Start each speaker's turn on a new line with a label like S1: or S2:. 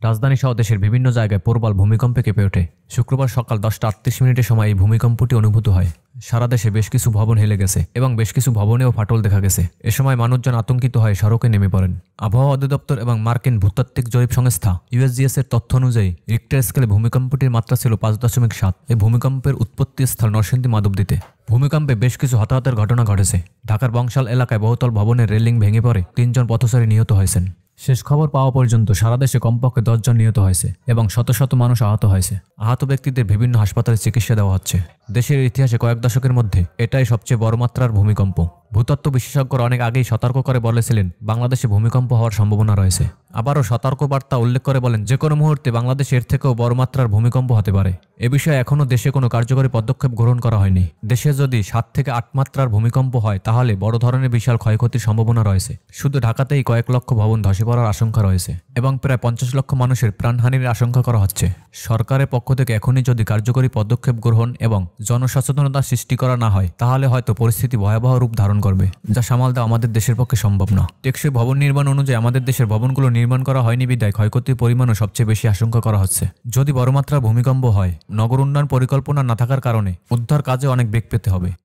S1: রাজধানী সহ দেশের বিভিন্ন জায়গায় প্রবল ভূমিকম্পে কেঁপে ওঠে। শুক্রবার সকাল 10:38 সময় এই ভূমিকম্পটি অনুভূত হয়। সারা দেশে বেশ কিছু ভবন হেলে গেছে এবং বেশ কিছু ভবনেও ফাটল দেখা গেছে। এ সময় মানুষজন আতঙ্কিত হয়ে সড়কে নেমে পড়েন। আবহাওয়া অধিদপ্তর এবং মার্কিন ভূতাত্ত্বিক জরিপ সংস্থা ইউএসজিএস এর তথ্য অনুযায়ী রিক্টার স্কেলে ভূমিকম্পটির মাত্রা ছিল 5.7। এই ভূমিকম্পের উৎপত্তি স্থল নরসিংদী মাধবদীতে। ভূমিকম্পে বেশ কিছু হতাহতের ঘটনা ঘটেছে। ঢাকার বংশাল এলাকায় বহুতল ভবনের রেলিং ভেঙে পড়ে 3 জন পথচারী নিহত হয়েছেন। শেষ খবর পাওয়া পর্যন্ত সারা দেশে কমপক্ষে 10 জন নিহত হয়েছে এবং শত শত মানুষ আহত হয়েছে। আহত ব্যক্তিদের বিভিন্ন হাসপাতালে চিকিৎসা দেওয়া হচ্ছে। দেশের ইতিহাসে কয়েক দশকের মধ্যে এটাই সবচেয়ে বড় মাত্রার ভূমিকম্প। ভূতত্ত্ব বিশেষজ্ঞরা অনেক আগেই সতর্ক করে বলেছিলেন বাংলাদেশে ভূমিকম্প হওয়ার সম্ভাবনা রয়েছে। আবারও সতর্কবার্তা উল্লেখ করে বলেন যে কোনো মুহূর্তে বাংলাদেশে এর থেকেও বড় মাত্রার ভূমিকম্প হতে পারে। এ বিষয়ে এখনও দেশে কোনো কার্যকরী পদক্ষেপ গ্রহণ করা হয়নি। দেশে যদি 7 থেকে 8 মাত্রার ভূমিকম্প হয় তাহলে বড় ধরনের বিশাল ক্ষয়ক্ষতির সম্ভাবনা রয়েছে। শুধু ঢাকাতেই কয়েক লক্ষ ভবন ধসে পড়ার আশঙ্কা রয়েছে এবং প্রায় 50 লক্ষ মানুষের প্রাণহানির আশঙ্কা করা হচ্ছে। সরকারের পক্ষ থেকে এখনই যদি কার্যকরী পদক্ষেপ গ্রহণ এবং জনসচেতনতা সৃষ্টি করা না হয় তাহলে হয়তো পরিস্থিতি ভয়াবহ রূপ ধারণ করবে, যা সামাল দেওয়া আমাদের দেশের পক্ষে সম্ভব না। টেকসই ভবন নির্মাণ অনুযায়ী আমাদের দেশের ভবনগুলো নির্মাণ করা হয়নি বিধায় ক্ষয়ক্ষতির পরিমাণও সবচেয়ে বেশি আশঙ্কা করা হচ্ছে। যদি বড় মাত্রার ভূমিকম্প হয়, নগর উন্নয়ন পরিকল্পনা না থাকার কারণে উদ্ধার কাজে অনেক বেগ পেতে হবে।